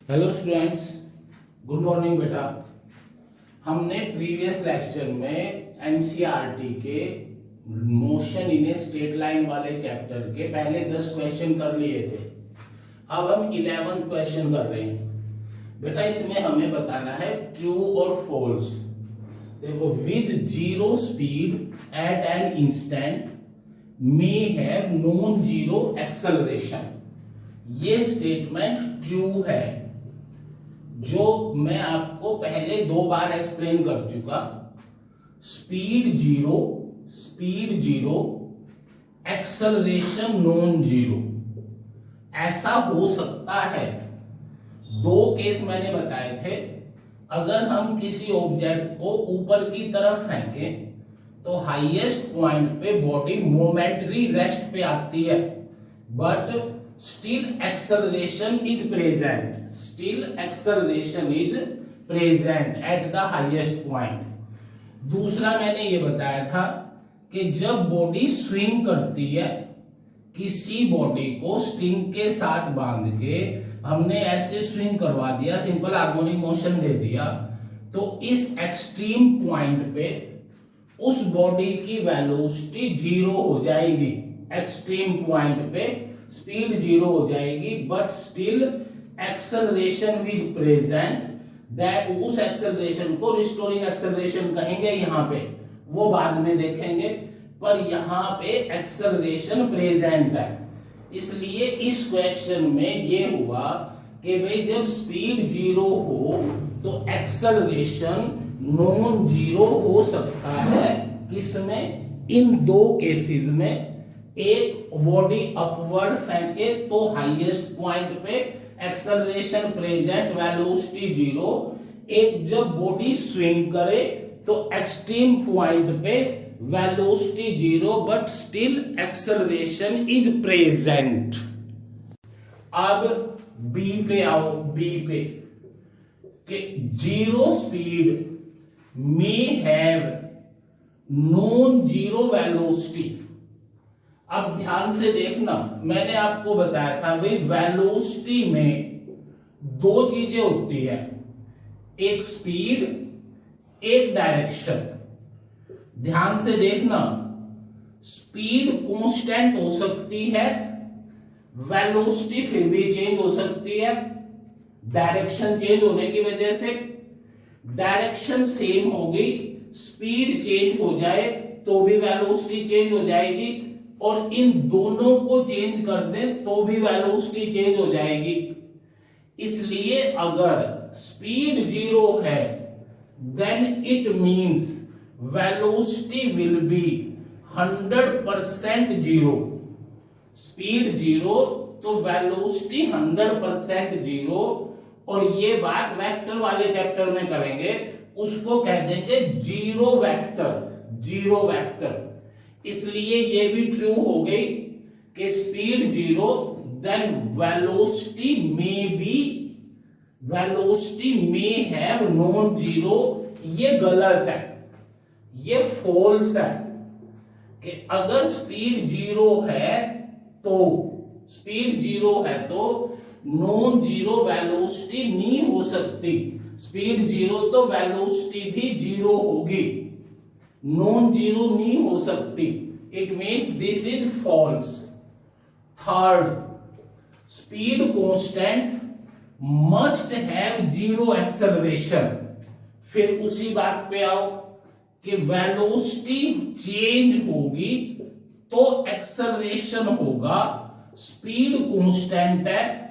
Hello students, good morning बेटा। हमने previous lecture में एनसीईआरटी के motion in a straight line वाले चैप्टर के पहले 10 क्वेश्चन कर लिए थे। अब हम 11th क्वेश्चन कर रहे हैं। बेटा इसमें हमें बताना है ट्रू और फॉल्स। देखो, with zero speed at an instant may have non zero acceleration. ये स्टेटमेंट ट्रू है, जो मैं आपको पहले 2 बार एक्सप्लेन कर चुका। Speed zero acceleration non zero. ऐसा हो सकता है, 2 केस मैंने बताए थे। अगर हम किसी ऑब्जेक्ट को ऊपर की तरफ फेंकें तो हाईएस्ट पॉइंट पे बॉडी मोमेंटरी रेस्ट पे आती है, but still acceleration is present. Still acceleration is present at the highest point. दूसरा मैंने ये बताया था कि जब बॉडी स्विंग करती है, किसी बॉडी को स्ट्रिंग के साथ बांध के हमने ऐसे स्विंग करवा दिया, सिंपल हार्मोनिक मोशन दे दिया, तो इस एक्सट्रीम पॉइंट पे उस बॉडी की वेलोसिटी 0 हो जाएगी। एक्सट्रीम पॉइंट पे स्पीड 0 हो जाएगी, but still acceleration is present. That उस एक्सेलरेशन को रिस्टोरिंग एक्सेलरेशन कहेंगे यहां पे, वो बाद में देखेंगे, पर यहां पे एक्सेलरेशन प्रेजेंट है। इसलिए इस क्वेश्चन में ये हुआ कि भाई जब स्पीड 0 हो तो एक्सेलरेशन नॉन जीरो हो सकता है। किसमें? इन 2 केसेस में। एक बॉडी अपवर्ड फेंके तो हाईएस्ट पॉइंट पे एक्सेलरेशन प्रेजेंट, वेलोसिटी 0। एक जब बॉडी स्विंग करे तो एक्सट्रीम पॉइंट पे velocity 0, but still acceleration is present. अब बी पे आओ। बी पे कि zero speed may have non zero velocity. अब ध्यान से देखना, मैंने आपको बताया था भाई वेलोसिटी में 2 चीजें होती है, एक स्पीड, एक डायरेक्शन। ध्यान से देखना, स्पीड कांस्टेंट हो सकती है, वेलोसिटी फिर भी चेंज हो सकती है डायरेक्शन चेंज होने की वजह से। डायरेक्शन सेम होगी, स्पीड चेंज हो जाए तो भी वेलोसिटी चेंज हो जाएगी, और इन दोनों को चेंज कर दे तो भी वेलोसिटी चेंज हो जाएगी। इसलिए अगर स्पीड 0 है then it means velocity will be 100% 0। Speed 0 तो वेलोसिटी 100% 0। और ये बात वेक्टर वाले चैप्टर में करेंगे, उसको कह देंगे जीरो वेक्टर। Zero vector. इसलिए ये भी ट्रू हो गई कि speed 0 then velocity may have non zero. ये गलत है, ये फॉल्स है कि अगर स्पीड 0 है तो नॉन जीरो वेलोसिटी नहीं हो सकती। स्पीड 0 तो वेलोसिटी भी 0 होगी, नॉन जीरो नहीं हो सकती। It means this is false. Third, speed constant must have 0 acceleration. फिर उसी बात पे आओ कि वेलोसिटी चेंज होगी तो एक्सेलरेशन होगा। स्पीड कांस्टेंट है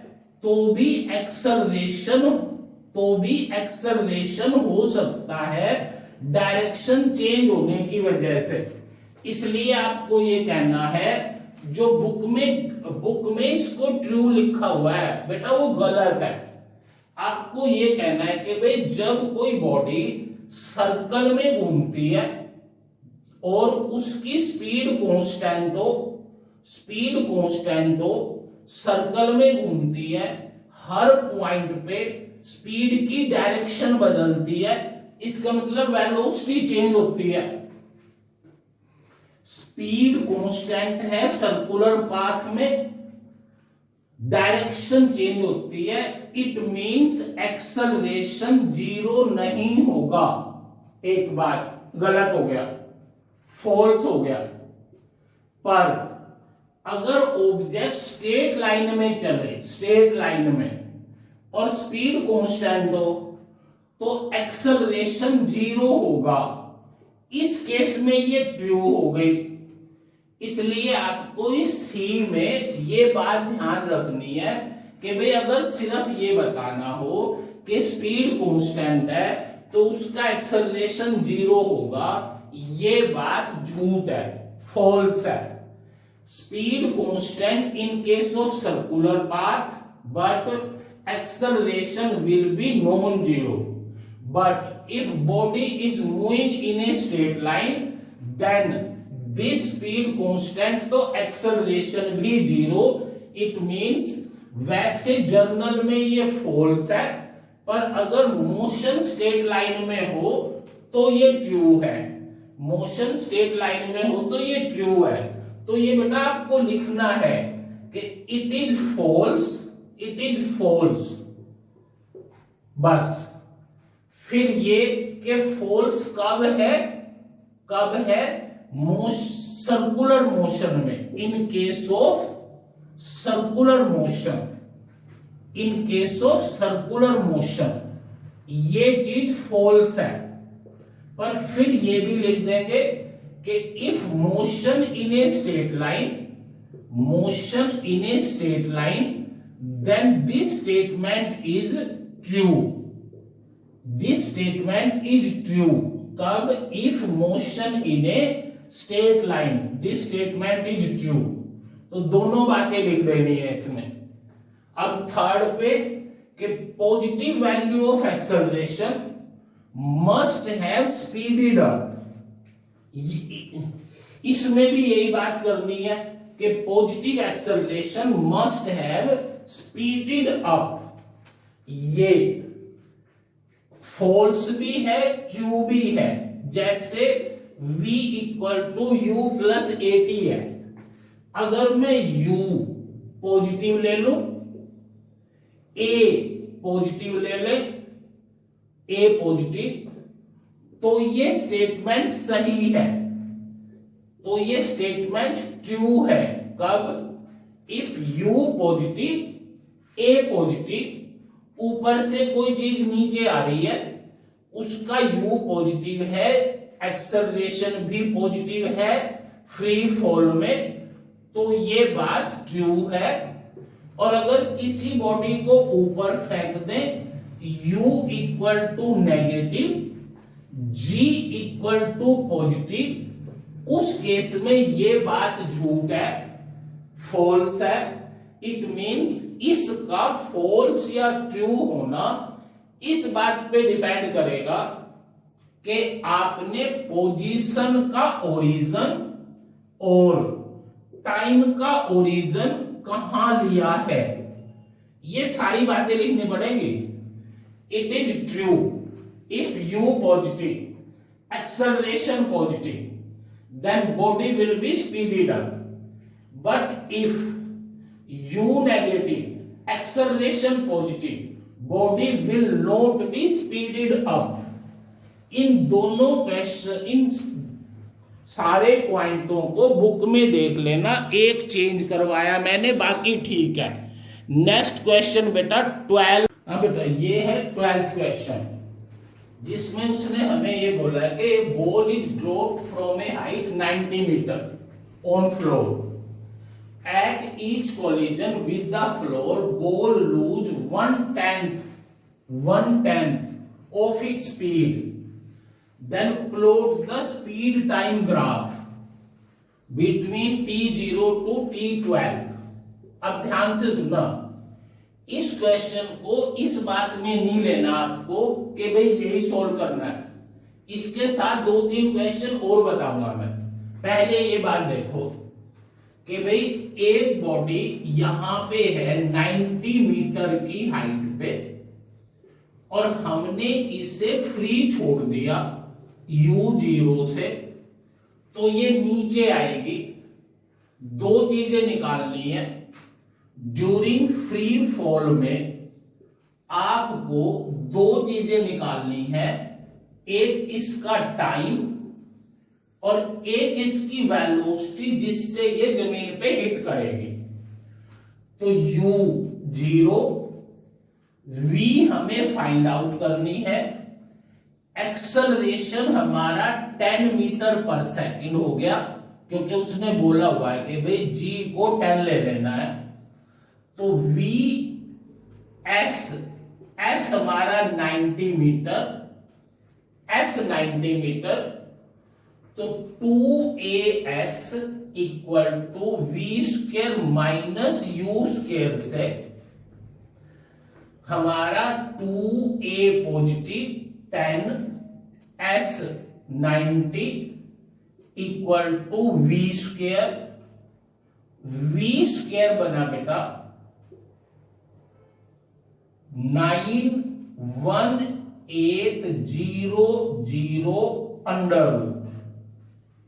तो भी एक्सेलरेशन हो सकता है डायरेक्शन चेंज होने की वजह से। इसलिए आपको ये कहना है, जो बुक में इसको ट्रू लिखा हुआ है बेटा वो गलत है। आपको ये कहना है कि भाई जब कोई बॉडी सर्कल में घूमती है और उसकी स्पीड कांस्टेंट हो, सर्कल में घूमती है, हर पॉइंट पे स्पीड की डायरेक्शन बदलती है, इसका मतलब वेलोसिटी चेंज होती है। स्पीड कांस्टेंट है सर्कुलर पाथ में, डायरेक्शन चेंज होती है, इट मींस एक्सेलरेशन जीरो नहीं होगा। एक बात गलत हो गया, फॉल्स हो गया। पर अगर ऑब्जेक्ट स्ट्रेट लाइन में चले, स्ट्रेट लाइन में, और स्पीड कांस्टेंट हो तो एक्सेलरेशन जीरो होगा। इस केस में ये ट्रू हो गई। इसलिए आपको इस सी में ये बात ध्यान रखनी है कि भाई अगर सिर्फ ये बताना हो कि स्पीड कांस्टेंट है तो उसका एक्सेलरेशन जीरो होगा, ये बात झूठ है, फॉल्स है। Speed constant in case of circular path, but acceleration will be non zero. But if body is moving in a straight line then this speed constant तो एक्सेलरेशन भी जीरो। इट मींस वैसे जर्नल में ये false है, पर अगर motion straight line में हो तो ये ट्रू है। मोशन स्ट्रेट लाइन में हो तो ये ट्रू है। तो ये बेटा आपको लिखना है कि it is false, it is false, बस। फिर ये कि फॉल्स कब है, कब है? सर्कुलर मोशन में, इन case of circular motion, in case of circular motion ये चीज फॉल्स है। पर फिर ये भी लिख देंगे कि if motion in a straight line, motion in a straight line, then this statement is true. This statement is true कब? If motion in a straight line, this statement is true. तो दोनों बातें लिख देनी है इसमें। अब थर्ड पे कि positive value of acceleration must have speeded up. इसमें भी यही बात करनी है कि positive acceleration must have speeded up. ये फॉल्स भी है, ट्रू भी है। जैसे v equal to U plus A T है। अगर मैं u पॉजिटिव ले लूं, a पॉजिटिव ले ले, a पॉजिटिव, तो ये स्टेटमेंट सही है, तो ये स्टेटमेंट ट्रू है। कब? If u positive, a positive, ऊपर से कोई चीज नीचे आ रही है, उसका u पॉजिटिव है, एक्सेलरेशन भी पॉजिटिव है फ्री फॉल में, तो ये बात ट्रू है। और अगर किसी बॉडी को ऊपर फेंक दें, u equal to negative, g equal to positive, उस केस में ये बात झूठ है, फॉल्स है। इट मींस इसका फॉल्स या ट्रू होना इस बात पे डिपेंड करेगा कि आपने पोजीशन का ओरिजिन और टाइम का ओरिजिन कहां लिया है। ये सारी बातें लिखनी पड़ेंगी। It is true if u positive, acceleration positive, then body will be speeded up. But if u negative, acceleration positive, body will not be speeded up. इन दोनों क्वेश्चन, इन सारे पॉइंटों को बुक में देख लेना, एक चेंज करवाया मैंने, बाकी ठीक है। नेक्स्ट क्वेश्चन बेटा 12। हाँ बेटा ये है 12th क्वेश्चन, जिसमें उसने हमें ये बोला है कि ball is dropped from a height 90 metre on floor. At each collision with the floor, ball lose 1/10 of its speed. Then plot the speed time graph between t0 to t12. अब ध्यान से सुनना, इस क्वेश्चन को इस बात में नहीं लेना आपको कि भाई यही सॉल्व करना है। इसके साथ 2-3 क्वेश्चन और बताऊंगा मैं। पहले ये बात देखो कि भाई एक बॉडी यहां पे है 90 मीटर की हाइट पे, और हमने इसे फ्री छोड़ दिया u0 से, तो ये नीचे आएगी। दो चीजें निकालनी है। ड्यूरिंग फ्री फॉल में आपको दो चीजें निकालनी है, एक इसका टाइम और एक इसकी वेलोसिटी जिससे ये जमीन पे हिट करेगी। तो u 0, v हमें फाइंड आउट करनी है, एक्सेलरेशन हमारा 10 मीटर पर सेकंड हो गया क्योंकि उसने बोला हुआ है कि भाई g को 10 ले लेना है। तो v s हमारा 90 मीटर, s 90 मीटर, तो 2as equal to V square minus U square से हमारा 2a positive 10 s 90 equal to V square, V square बना बेटा 9180 अंडर रूट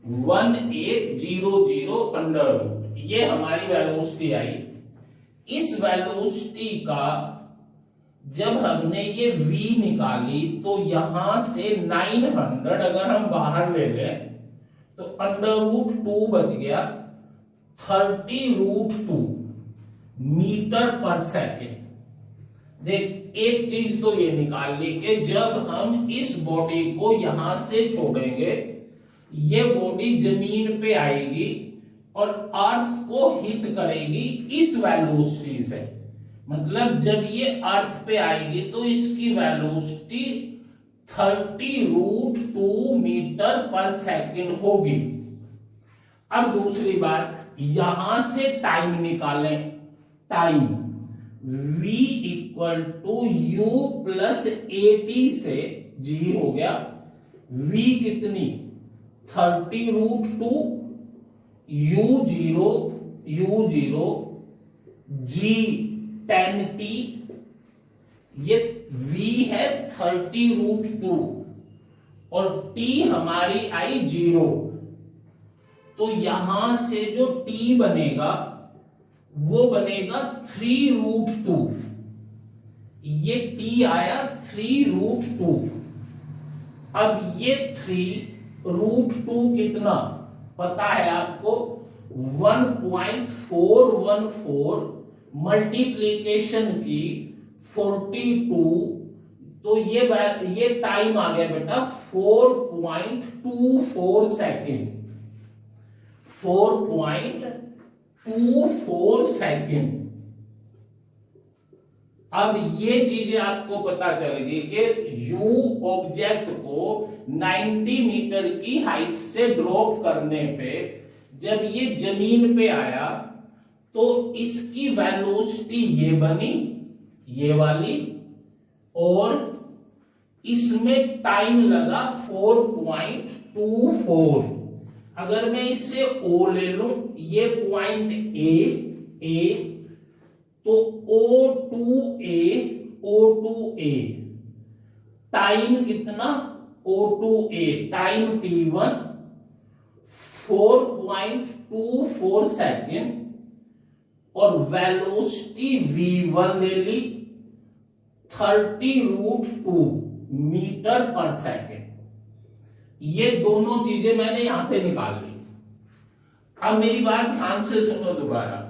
1800 अंडर रूट, ये हमारी वेलोसिटी आई। इस वेलोसिटी का जब हमने ये v निकाली तो यहां से 900 अगर हम बाहर ले लें तो अंडर रूट 2 बच गया, 30√2 मीटर पर सेकेंड। देख एक चीज तो ये निकाल ली कि जब हम इस बॉडी को यहां से छोड़ेंगे ये बॉडी जमीन पे आएगी और अर्थ को हिट करेगी इस वेलोसिटी से, मतलब जब ये अर्थ पे आएगी तो इसकी वेलोसिटी 30√2 मीटर पर सेकंड होगी। अब दूसरी बात, यहां से टाइम निकालें, time v equal to u plus 80 से g हो गया, v कितनी 30√2 u0 g 10t, ये v है 30√2 और t हमारी आई 0, तो यहां से जो t बनेगा वो बनेगा 3√2, ये t आया 3√2। अब ये 3√2 कितना पता है आपको, 1.414 मल्टीप्लीकेशन की 42, तो ये टाइम आ गया बेटा 4.24 सेकेंड, 4.24 सेकेंड। अब ये चीजें आपको पता चल गई कि u ऑब्जेक्ट को 90 मीटर की हाइट से ड्रॉप करने पे जब ये जमीन पे आया तो इसकी वेलोसिटी ये बनी, ये वाली, और इसमें टाइम लगा 4.24। अगर मैं इसे O ले लूं, ये पॉइंट A तो O2A टाइम कितना, O2A टाइम T1 4.24 सेकेंड और वेलोसिटी V1 ले ली 30√2 मीटर पर सेकेंड। ये दोनों चीजें मैंने यहां से निकाल ली। अब मेरी बात ध्यान से सुनो दोबारा,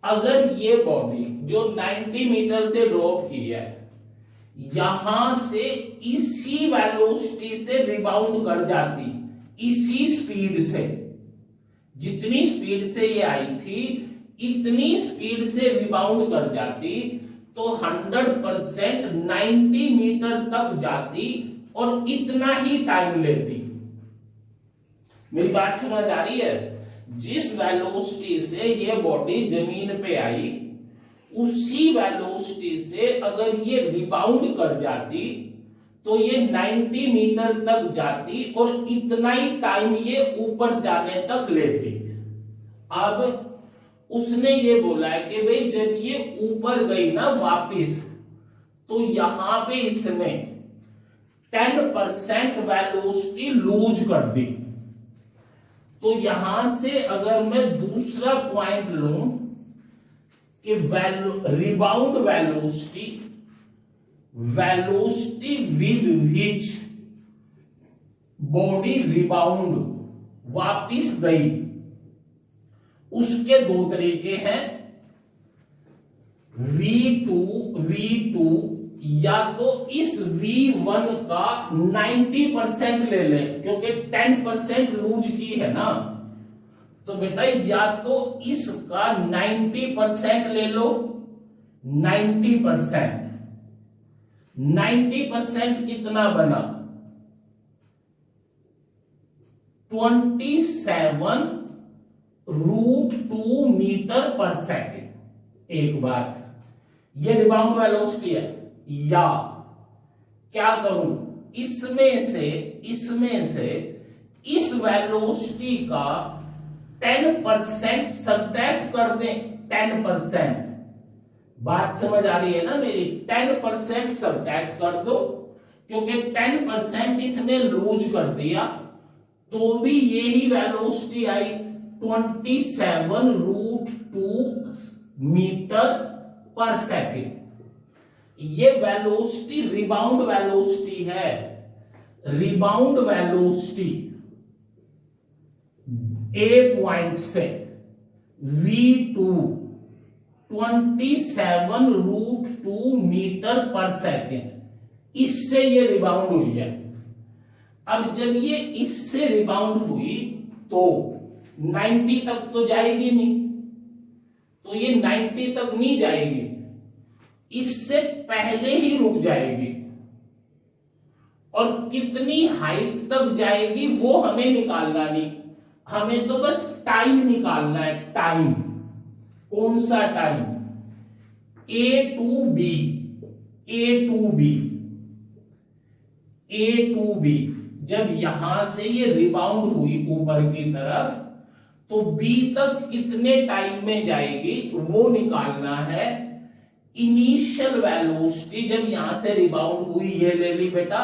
अगर ये बॉडी जो 90 मीटर से ड्रॉप की है यहां से इसी वेलोसिटी से रिबाउंड कर जाती, इसी स्पीड से, जितनी स्पीड से ये आई थी इतनी स्पीड से रिबाउंड कर जाती तो 100% 90 मीटर तक जाती और इतना ही टाइम लेती। मेरी बात समझ आ रही है? जिस वेलोसिटी से ये बॉडी जमीन पे आई उसी वेलोसिटी से अगर ये रिबाउंड कर जाती तो ये 90 मीटर तक जाती और इतना ही टाइम ये ऊपर जाने तक लेती। अब उसने ये बोला है कि भाई जब ये ऊपर गई ना वापिस तो यहां पे इसने 10% वेलोसिटी लूज कर दी। तो यहां से अगर मैं दूसरा पॉइंट लूं कि rebound velocity velocity with which body rebound वापिस गई, उसके दो तरीके हैं। V2 या तो इस V1 का 90% ले ले, क्योंकि 10% लूज की है ना, तो बेटा या तो इसका 90% ले लो। 90% कितना बना? 27√2 मीटर पर सेकेंड। एक बात, ये रिबाउंड वेलोसिटी है, या क्या करूं, इसमें से इस वेलोसिटी का 10% सब्ट्रैक्ट कर दें। 10%, बात समझ आ रही है ना मेरी? 10% सब्ट्रैक्ट कर दो, क्योंकि 10% इसने लूज कर दिया, तो भी यही वेलोसिटी आई 27√2 मीटर पर सेकेंड। ये वेलोसिटी रिबाउंड वेलोसिटी है। रिबाउंड वेलोसिटी ए पॉइंट से V2 27√2 मीटर पर सेकेंड, इससे ये रिबाउंड हुई है। अब जब ये इससे रिबाउंड हुई तो 90 तक तो जाएगी नहीं, तो ये 90 तक नहीं जाएगी, इससे पहले ही रुक जाएगी। और कितनी हाइट तक जाएगी वो हमें निकालना नहीं, हमें तो बस टाइम निकालना है। टाइम, कौन सा टाइम? A to B जब यहां से ये रिबाउंड हुई ऊपर की तरफ, तो B तक कितने टाइम में जाएगी वो निकालना है। इनिशियल वेलोसिटी जब यहां से रिबाउंड हुई, ये ले ली बेटा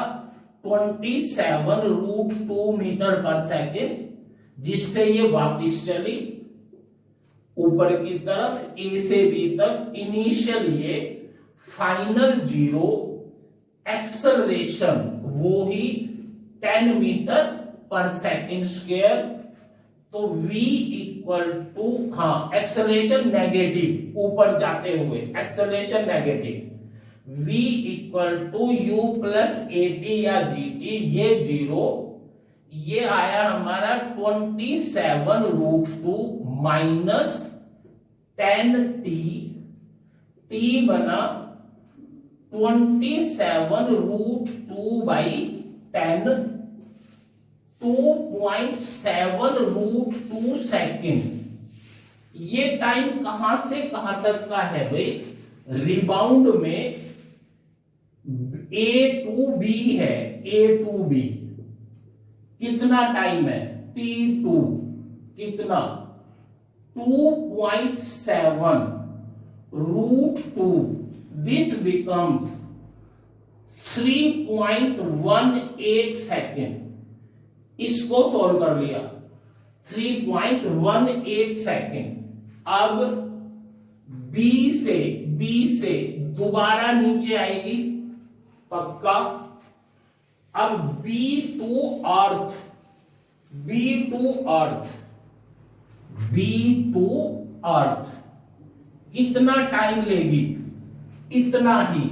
27√2 मीटर पर सेकेंड, जिससे ये वापिस चली ऊपर की तरफ A से B तक। इनिशियल ये, फाइनल 0, एक्सेलरेशन वो ही 10 मीटर पर सेकेंड स्क्वायर। तो V इक्वल टू, हाँ एक्सेलरेशन नेगेटिव, ऊपर जाते हुए acceleration negative, V equal to U plus AT या GT, ये 0, ये आया हमारा 27√2 माइनस 10T, T बना 27√2/10, 2.7√2 सेकेंड। ये टाइम कहां से कहां तक का है भाई? रिबाउंड में A to B है, A to B कितना टाइम है? T2 कितना? 2.7√2, दिस बिकम्स 3.18 सेकेंड। इसको सॉल्व कर लिया, 3.18 सेकेंड। अब B से दोबारा नीचे आएगी पक्का। अब B to अर्थ कितना टाइम लेगी? इतना ही,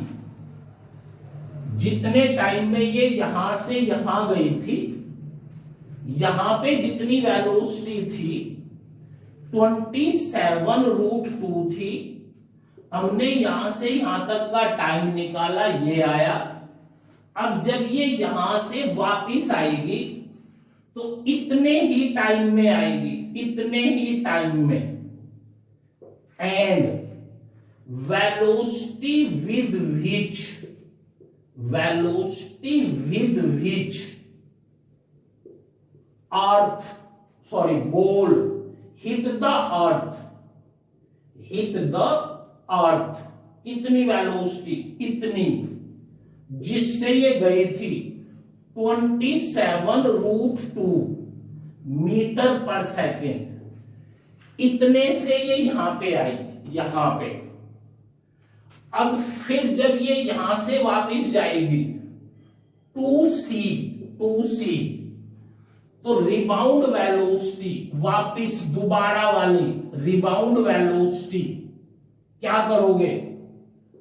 जितने टाइम में ये यहां से यहां गई थी, यहां पे जितनी वेलोसिटी थी 27√2 थी, हमने यहां से यहां तक का टाइम निकाला, ये आया। अब जब ये यहां से वापिस आएगी तो इतने ही टाइम में आएगी, इतने ही टाइम में। And velocity with which ball hit the earth, कितनी वेलोसिटी? इतनी, जिससे ये गई थी 27√2 मीटर पर सेकेंड, इतने से ये यहां पे आई, यहां पे। अब फिर जब ये यहां से वापस जाएगी टू सी, तो रिबाउंड वेलोसिटी, वापस दोबारा वाली रिबाउंड वेलोसिटी क्या करोगे,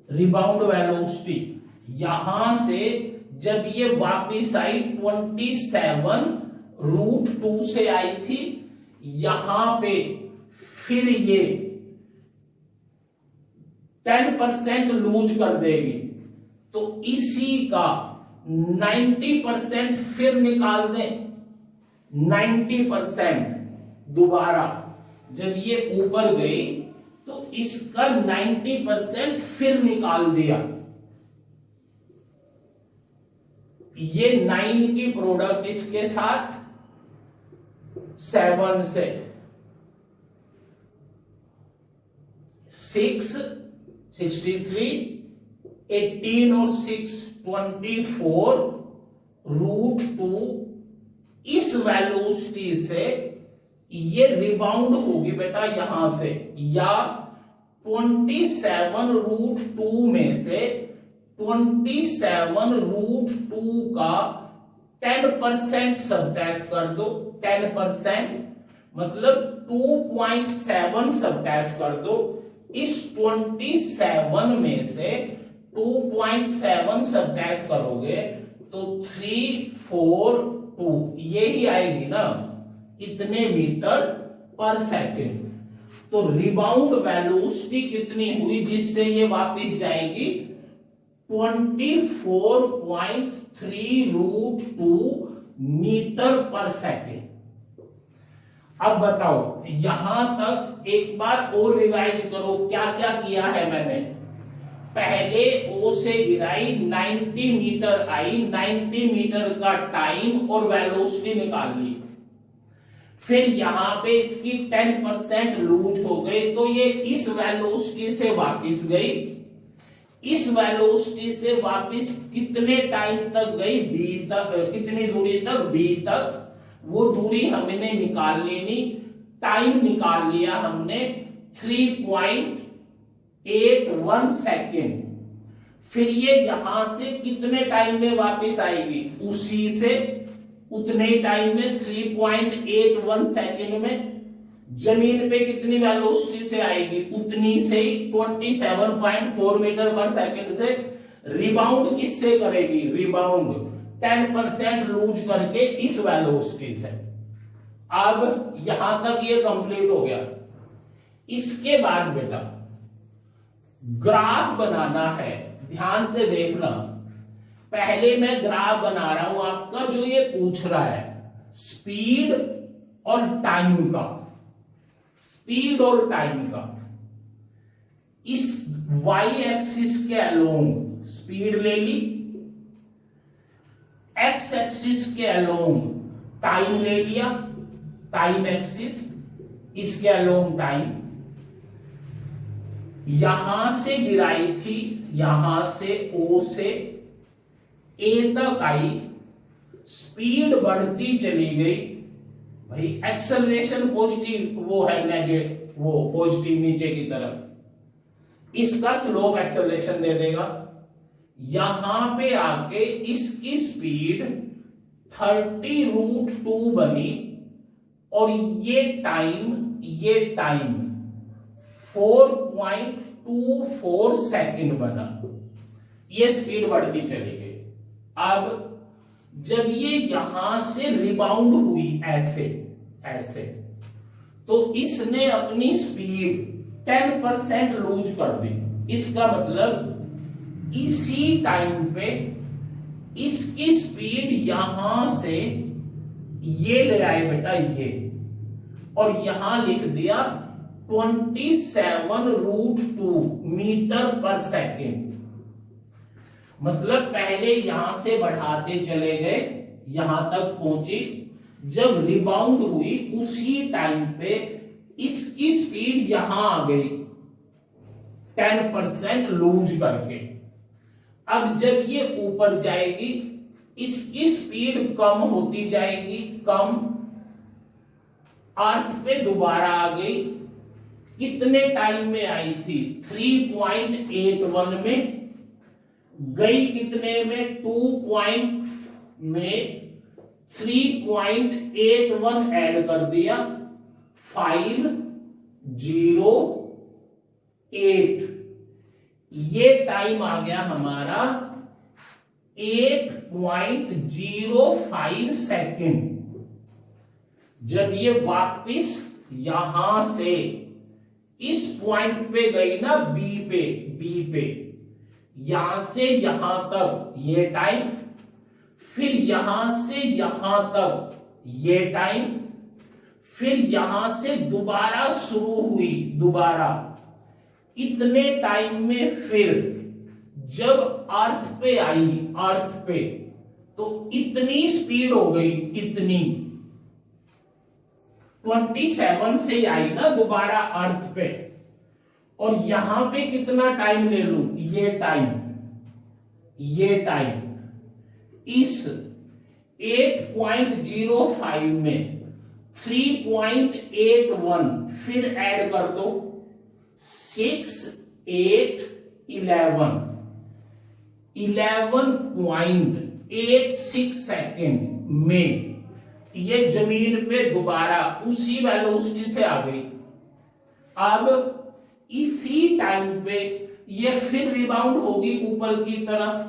रिबाउंड वेलोसिटी यहां से जब ये वापस आई 27√2 से आई थी, यहां पे फिर ये 10% लूज कर देगी, तो इसी का 90% फिर निकाल दें। 90% दोबारा जब ये ऊपर गई तो इसका 90% फिर निकाल दिया। ये 9 की प्रोडक्ट इसके साथ 7 से 6 63 18 और 6 24√2 इस वेलोसिटी से ये रिबाउंड होगी बेटा यहां से, या 27√2 में से 27√2 का 10% सब्ट्रैक्ट कर दो। 10% मतलब 2.7 सब्ट्रैक्ट कर दो। इस 27 में से 2.7 सब्ट्रैक्ट करोगे तो 342 यही आएगी ना, इतने मीटर पर सेकंड। तो रिबाउंड वेलोसिटी कितनी हुई जिससे ये वापस जाएगी, 24.3√2 मीटर पर सेकंड। अब बताओ यहां तक एक बार और रिवाइज करो, क्या क्या किया है मैंने। पहले ओ से गिराई, 90 मीटर आई, 90 मीटर का टाइम और वेलोसिटी निकाल ली। फिर यहां पे इसकी 10% लूज हो गई, तो ये इस वेलोसिटी से वापस गई। इस वेलोसिटी से वापस कितने टाइम तक गई, बी तक। कितनी दूरी तक, बी तक। वो दूरी हमने निकाल लेनी, टाइम निकाल लिया हमने 3.81 सेकेंड। फिर ये यहां से कितने टाइम में वापस आएगी, उसी से उतने टाइम में 3.81 सेकेंड में। जमीन पे कितनी वेलोसिटी से आएगी, उतनी से ही 27.4 मीटर पर सेकेंड से। रिबाउंड किससे करेगी, रिबाउंड 10% लूज करके इस वेलोसिटी से। अब यहां तक ये कंप्लीट हो गया। इसके बाद बेटा ग्राफ बनाना है, ध्यान से देखना। पहले मैं ग्राफ बना रहा हूं आपका, जो ये पूछ रहा है स्पीड और टाइम का, स्पीड और टाइम का। इस y एक्सिस के अलोंग स्पीड ले ली, x एक्सिस के अलोंग टाइम ले लिया, टाइम एक्सिस, इसके अलोंग टाइम। यहां से गिराई थी, यहां से O से A तक आई, स्पीड बढ़ती चली गई। भाई एक्सेलरेशन पॉजिटिव, वो है नेगेटिव, वो पॉजिटिव नीचे की तरफ, इसका स्लोप एक्सेलरेशन दे देगा। यहां पे आके इसकी स्पीड 30√2 बनी, और ये टाइम 4.24 सेकंड बना। ये स्पीड बढ़ती चली गई। अब जब ये यहां से रिबाउंड हुई ऐसे ऐसे, तो इसने अपनी स्पीड 10% लूज कर दी। इसका मतलब इसी टाइम पे इसकी स्पीड यहां से ये ले आए बेटा, ये, और यहां लिख दिया 27√2 मीटर पर सेकेंड। मतलब पहले यहां से बढ़ाते चले गए, यहां तक पहुंची। जब रिबाउंड हुई उसी टाइम पे इसकी स्पीड यहां आ गई 10% लूज करके। अब जब ये ऊपर जाएगी इसकी स्पीड कम होती जाएगी, कम। अर्थ पे दोबारा आ गई, कितने टाइम में आई थी? 3.81 में। गई कितने में? 2 में 3.81 ऐड कर दिया, 508। ये टाइम आ गया हमारा 8.05 सेकेंड। जब ये वापिस यहां से इस पॉइंट पे गई ना, बी पे यहां से यहां तक ये टाइम, फिर यहां से यहां तक ये टाइम, फिर यहां से दोबारा शुरू हुई, दोबारा इतने टाइम में फिर जब अर्थ पे आई, अर्थ पे, तो इतनी स्पीड हो गई, इतनी 27 से आई ना दोबारा अर्थ पे। और यहां पे कितना टाइम ले लूं? ये टाइम इस 8.05 में 3.81 फिर ऐड कर दो, 6, 8, 11.86 सेकेंड में ये जमीन पे दोबारा उसी वेलोसिटी से आ गई। अब इसी टाइम पे ये फिर रिबाउंड होगी ऊपर की तरफ,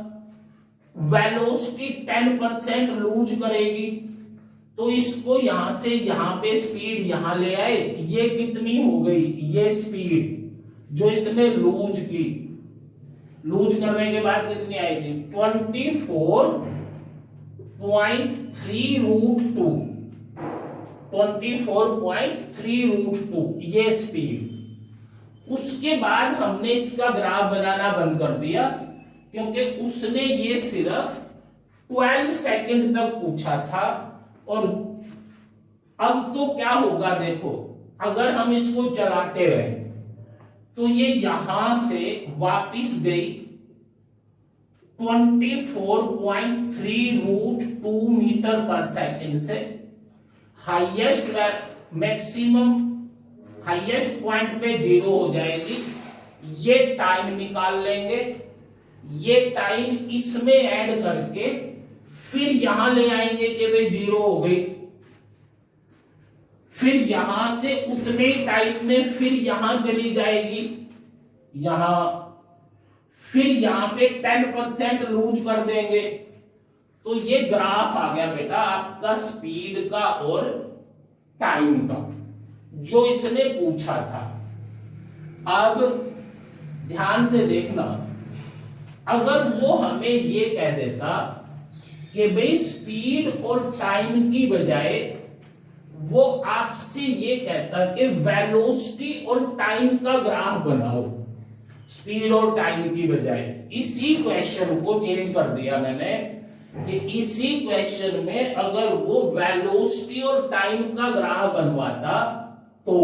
वेलोसिटी 10% लूज करेगी। तो इसको यहां से यहां पे स्पीड यहां ले आए, ये कितनी हो गई? ये स्पीड जो इसने लूज की, लूज करने के बाद कितनी आएगी? 24.3√2, 24.3√2 ये स्पीड। उसके बाद हमने इसका ग्राफ बनाना बंद कर दिया, क्योंकि उसने ये सिर्फ 12 सेकंड तक पूछा था। और अब तो क्या होगा देखो, अगर हम इसको चलाते रहे तो ये यहां से वापिस गई 24.3√2 मीटर पर सेकंड से हाईएस्ट मैक्सिमम हाईएस्ट पॉइंट पे 0 हो जाएगी। ये टाइम निकाल लेंगे, ये टाइम इसमें ऐड करके फिर यहां ले आएंगे कि भाई 0 हो गई। फिर यहां से उतने टाइम में फिर यहां चली जाएगी, यहां, फिर यहां पे 10% लूज कर देंगे। तो ये ग्राफ आ गया बेटा आपका स्पीड का और टाइम का, जो इसने पूछा था। अब ध्यान से देखना, अगर वो हमें ये कह देता कि भाई स्पीड और टाइम की बजाय वो आपसे ये कहता कि वेलोसिटी और टाइम का ग्राफ बनाओ, स्पीड और टाइम की बजाय, इसी क्वेश्चन को चेंज कर दिया मैंने कि इसी क्वेश्चन में अगर वो वेलोसिटी और टाइम का ग्राफ बनवाता तो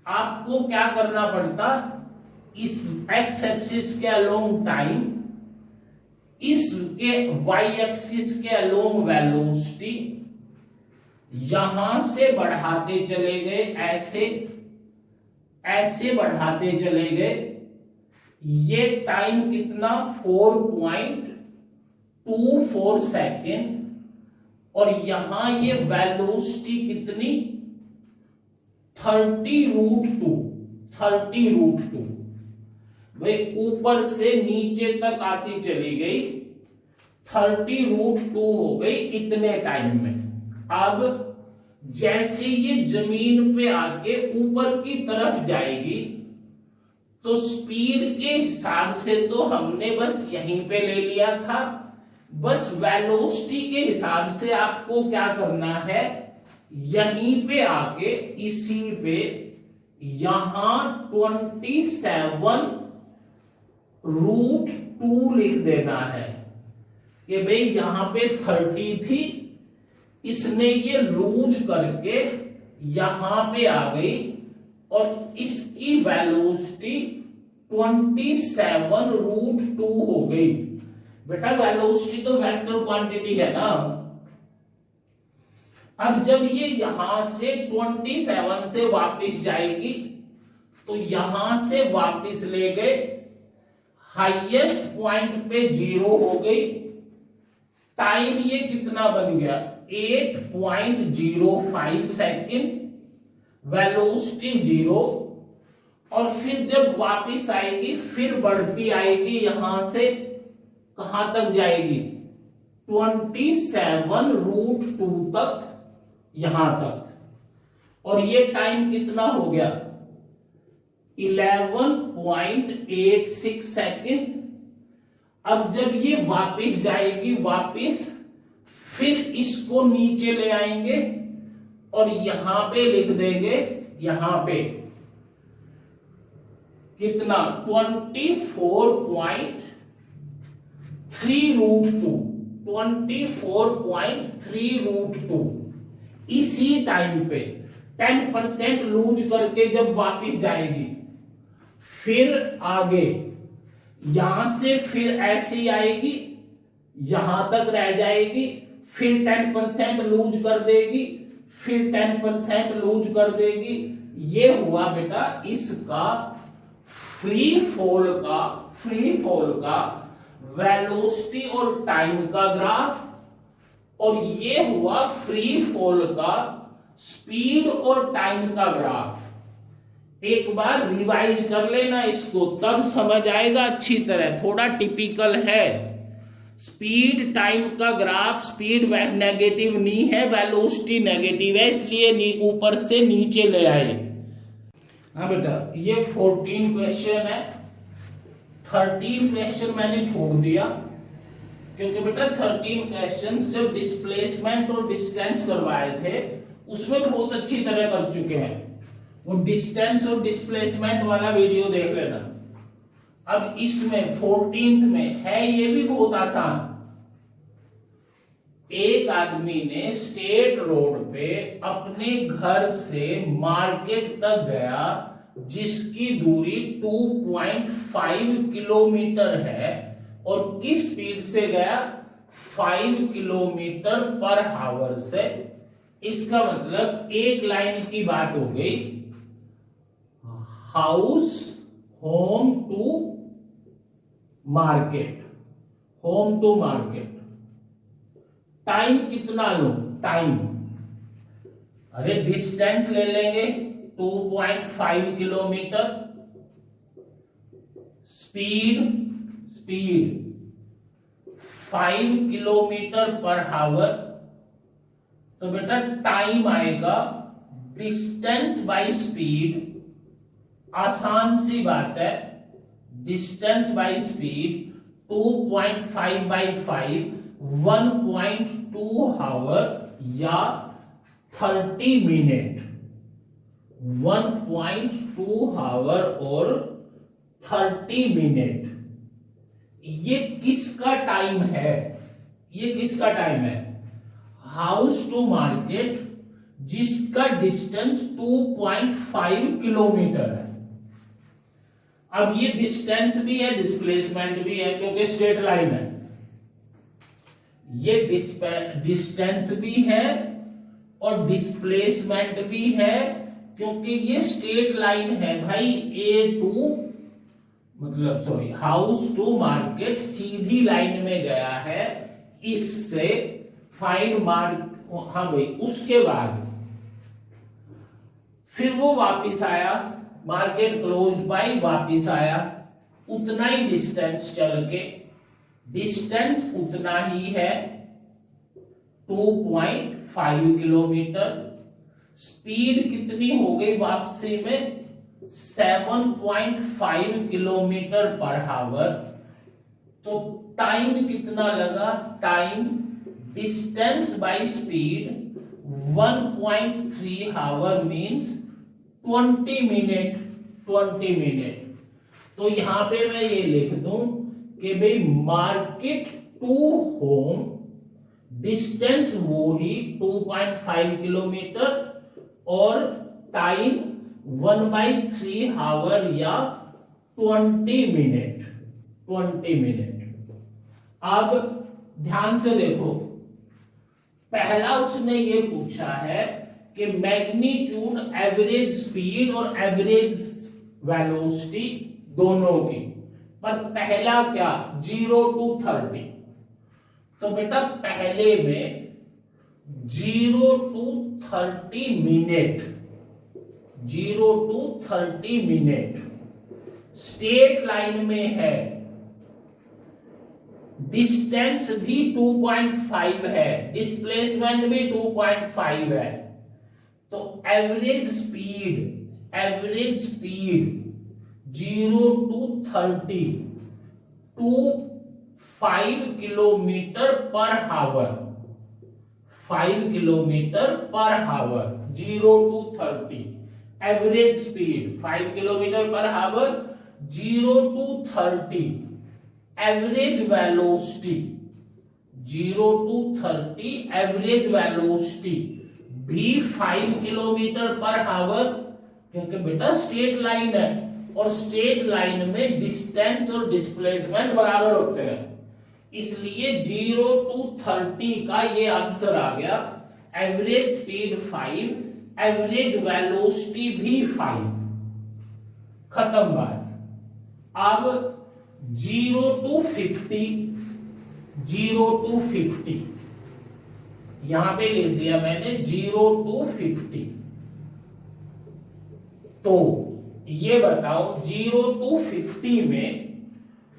आपको क्या करना पड़ता? इस एक्स एक्सिस के अलोंग टाइम, इसके वाई एक्सिस के अलोंग वेलोसिटी, यहां से बढ़ाते चले गए, ऐसे ऐसे बढ़ाते चले गए। ये टाइम कितना? 4.24 सेकेंड। और यहां ये वेलोसिटी कितनी? 30√2, 30√2। भाई ऊपर से नीचे तक आती चली गई, 30√2 हो गई इतने टाइम में। अब जैसे ये जमीन पे आके ऊपर की तरफ जाएगी तो स्पीड के हिसाब से तो हमने बस यहीं पे ले लिया था, बस वेलोसिटी के हिसाब से आपको क्या करना है? यहीं पे आके इसी पे यहां 27√2 लिख देना है कि भाई यहां पे 30 थी, इसने ये लूज करके यहां पे आ गई और इसकी वेलोसिटी 27√2 हो गई। बेटा वेलोसिटी तो वेक्टर क्वांटिटी है ना। अब जब ये यहां से 27 से वापस जाएगी तो यहां से वापस ले गए, हाईएस्ट पॉइंट पे 0 हो गई, टाइम ये कितना बन गया 8.05 सेकेंड, वेलोसिटी 0, और फिर जब वापस आएगी फिर बढ़ती आएगी, यहां से कहां तक जाएगी 27√2 तक, यहां तक, और ये टाइम कितना हो गया 11.86 सेकेंड। अब जब ये वापस जाएगी, वापस फिर इसको नीचे ले आएंगे और यहां पे लिख देंगे, यहां पे कितना 24.3√2, 24.3√2। इसी टाइम पे 10% लूज करके जब वापस जाएगी, फिर आगे यहां से फिर ऐसी आएगी, यहां तक रह जाएगी, फिर 10% लूज कर देगी, फिर 10% लूज कर देगी। ये हुआ बेटा इसका फ्री फॉल का वेलोसिटी और टाइम का ग्राफ, और ये हुआ फ्री फॉल का स्पीड और टाइम का ग्राफ। एक बार रिवाइज कर लेना इसको, तब समझ आएगा अच्छी तरह, थोड़ा टिपिकल है। स्पीड टाइम का ग्राफ, स्पीड नेगेटिव नहीं है, वेलोसिटी नेगेटिव है, इसलिए ऊपर से नीचे ले आए। हाँ बेटा, ये 14 क्वेश्चन है, 13 क्वेश्चन मैंने छोड़ दिया, क्योंकि बेटा 13 क्वेश्चन जब डिस्प्लेसमेंट और डिस्टेंस करवाए थे उसमें बहुत अच्छी तरह कर चुके हैं। वो डिस्टेंस और डिस्प्लेसमेंट वाला वीडियो देख लेना। अब इसमें 14th में है, ये भी बहुत आसान। एक आदमी ने स्टेट रोड पे अपने घर से मार्केट तक गया, जिसकी दूरी 2.5 किलोमीटर है, और किस स्पीड से गया 5 किलोमीटर पर आवर से। इसका मतलब एक लाइन की बात हो गई, house home to market, home to market. Time कितना लो, टाइम, अरे डिस्टेंस ले लेंगे 2.5 kilometre, speed 5 kilometre per hour, तो बेटा टाइम आएगा डिस्टेंस बाय स्पीड, आसान सी बात है, distance by speed 2.5 by 5 1.2 hour या 30 मिनट, 1.2 आवर और 30 मिनट। ये किसका टाइम है, ये किसका टाइम है, हाउस टू मार्केट, जिसका डिस्टेंस 2.5 किलोमीटर है। अब ये डिस्टेंस भी है, डिस्प्लेसमेंट भी है, क्योंकि स्ट्रेट लाइन है। ये डिस्टेंस भी है और डिस्प्लेसमेंट भी है, क्योंकि ये स्ट्रेट लाइन है भाई। हाउस टू मार्केट सीधी लाइन में गया है, इससे फाइंड मार्क, हाँ भाई। उसके बाद फिर वो वापिस आया, मार्केट क्लोज बाय, वापिस आया, उतना ही डिस्टेंस चल के, डिस्टेंस उतना ही है 2.5 किलोमीटर। स्पीड कितनी हो गई वापसी में 7.5 किलोमीटर पर आवर। तो टाइम कितना लगा, time distance by speed 1.3 hour means 20 minute, 20 minute. तो यहां पे मैं ये लिख दूं कि भाई मार्केट टू होम डिस्टेंस वो ही 2.5 किलोमीटर और टाइम 1/3 आवर या 20 मिनट, 20 मिनट। अब ध्यान से देखो, पहला उसने ये पूछा है कि मैग्नीट्यूड, एवरेज स्पीड और एवरेज वेलोसिटी दोनों की। पर पहला क्या 0 to 30, तो बेटा पहले में 0 to 30 minute, 0 to 30 minute straight line में है, डिस्टेंस भी 2.5 है, डिस्प्लेसमेंट भी 2.5 है, तो average speed 0 to 30 to 5 kilometre per hour, 5 kilometre per hour, 0 to 30 average speed 5 kilometre per hour, 0 to 30 average velocity, 0 to 30 average velocity भी 5 किलोमीटर पर हावर, क्योंकि बेटा स्ट्रेट लाइन है और स्ट्रेट लाइन में डिस्टेंस और डिस्प्लेसमेंट बराबर होते हैं, इसलिए 0 to 30 का ये आंसर आ गया। एवरेज स्पीड 5, एवरेज वेलोसिटी भी 5, खत्म बात। अब 0 to 50, 0 to 50 यहां पे लिख दिया मैंने 0 to 50। तो ये बताओ 0 to 50 में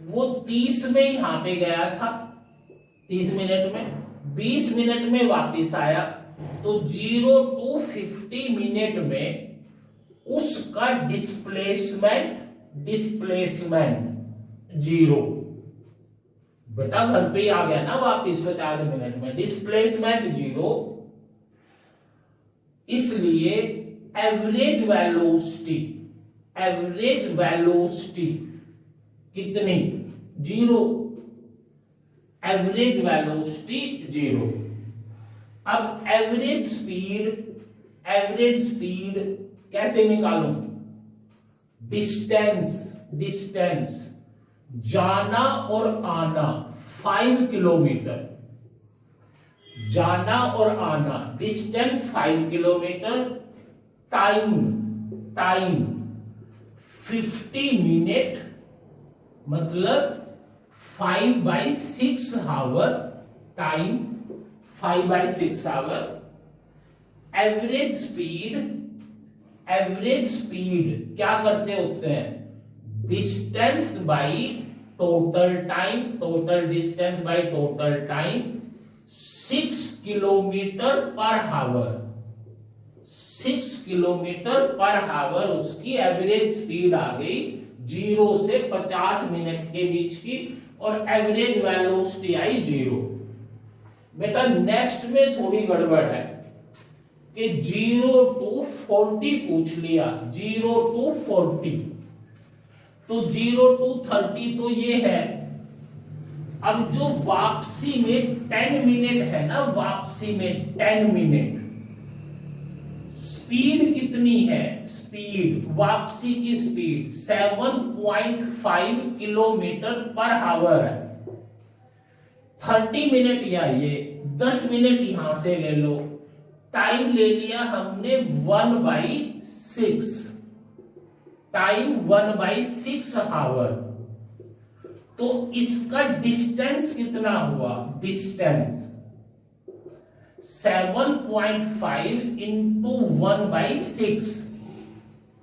वो 30 में यहां पे गया था, 30 मिनट में, 20 मिनट में वापस आया, तो 0 to 50 मिनट में उसका डिस्प्लेसमेंट 0, बेटा घर पे ही आ गया ना वापस 50 मिनट में, डिस्प्लेसमेंट 0, इसलिए एवरेज वेलोसिटी कितनी 0, एवरेज वेलोसिटी 0। अब एवरेज स्पीड कैसे निकालूं, डिस्टेंस जाना और आना 5 किलोमीटर, जाना और आना, डिस्टेंस 5 किलोमीटर, टाइम 50 मिनट, मतलब 5/6 hour, time 5/6 hour. Average speed क्या करते होते हैं, distance by total time, total distance by total time, 6 kilometre per hour, 6 kilometre per हावर उसकी एवरेज स्पीड आ गई, 0 से 50 मिनट के बीच की, और एवरेज वेलोसिटी आई 0। बेटा नेक्स्ट में थोड़ी गड़बड़ है कि 0 to 40 पूछ लिया, 0 to 40, तो 0 to 30 तो ये है। अब जो वापसी में 10 मिनट है ना, वापसी में 10 मिनट, स्पीड कितनी है, स्पीड वापसी की स्पीड 7.5 किलोमीटर पर आवर है। 30 मिनट या ये 10 मिनट यहां से ले लो, टाइम ले लिया हमने 1/6, टाइम 1/6 आवर, तो इसका डिस्टेंस कितना हुआ, डिस्टेंस 7.5 इंटू 1/6,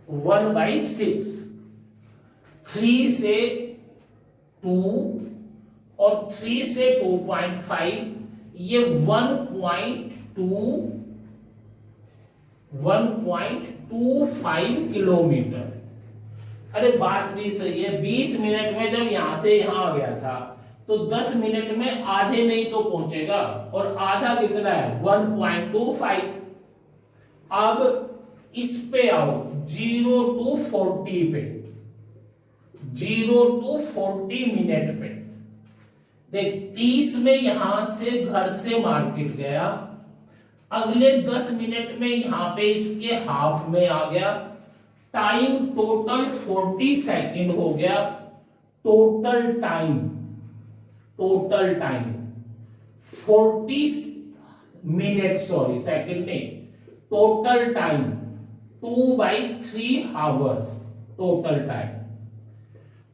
1/6, 3 से 2 और 3 से 2.5, ये 1.25 किलोमीटर। अरे बात भी सही है, 20 मिनट में जब यहां से यहां आ गया था, तो 10 मिनट में आधे में ही तो पहुंचेगा, और आधा कितना है 1.25। अब इस पे आओ 0 to 40 पे, 0 to 40 मिनट पे देख, 30 में यहां से घर से मार्केट गया, अगले 10 मिनट में यहां पे इसके हाफ में आ गया, टाइम टोटल 40 सेकंड हो गया, total time 40 minute, sorry second नहीं, total time 2/3 hours, total time.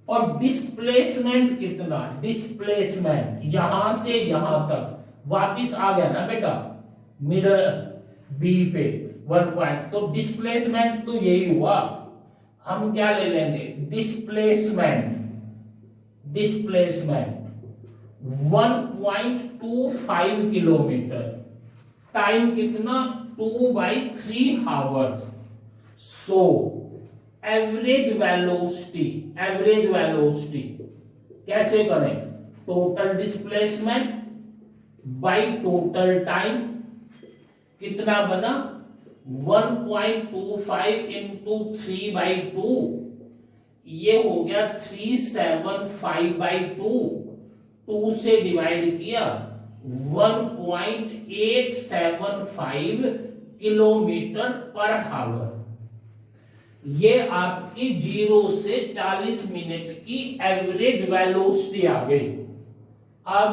और डिस्प्लेसमेंट कितना, डिस्प्लेसमेंट यहां से यहां तक वापिस आ गया ना बेटा मिडल बी पे 1 पॉइंट, तो डिस्प्लेसमेंट तो यही हुआ। हम क्या ले लेंगे, डिस्प्लेसमेंट 1.25 किलोमीटर, टाइम कितना 2/3 आवर्स। सो एवरेज वेलोसिटी कैसे करें, total displacement by total time कितना बना 1.25 इंटू 3/2, ये हो गया 375/2, 2 से डिवाइड किया 1.875 किलोमीटर पर आवर। ये आपकी 0 से 40 मिनट की एवरेज वेलोसिटी आ गई। अब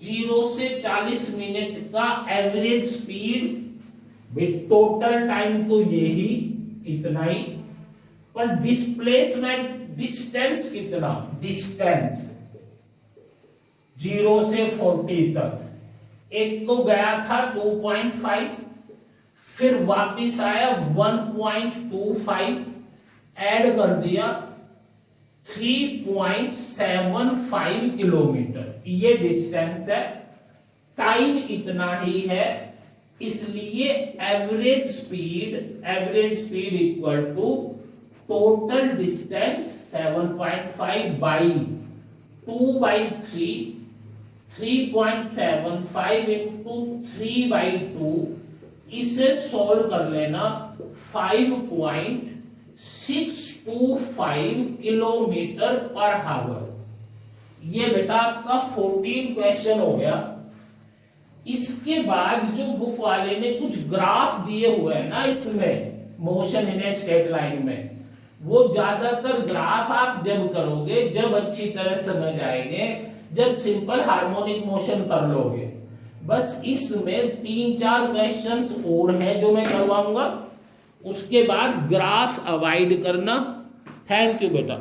0 से 40 मिनट का एवरेज स्पीड, टोटल टाइम तो यही इतना ही, पर डिस्प्लेसमेंट डिस्टेंस कितना, डिस्टेंस 0 से 40 तक, एक तो गया था 2.5, फिर वापिस आया 1.25, ऐड कर दिया 3.75 किलोमीटर, ये डिस्टेंस है। टाइम इतना ही है, इसलिए average speed equal to total distance 7.5 by 2/3, 3.75 into 3/2, इसे सॉल्व कर लेना 5.625 किलोमीटर पर आवर। ये बेटा आपका 14 क्वेश्चन हो गया। इसके बाद जो बुक वाले ने कुछ ग्राफ दिए हुए हैं ना इसमें motion in a straight line में, वो ज्यादातर ग्राफ आप जब करोगे, जब अच्छी तरह समझ आएंगे, जब सिंपल हार्मोनिक मोशन कर लोगे। बस इसमें 3-4 क्वेश्चंस और हैं जो मैं करवाऊंगा, उसके बाद ग्राफ अवॉइड करना। थैंक यू बेटा।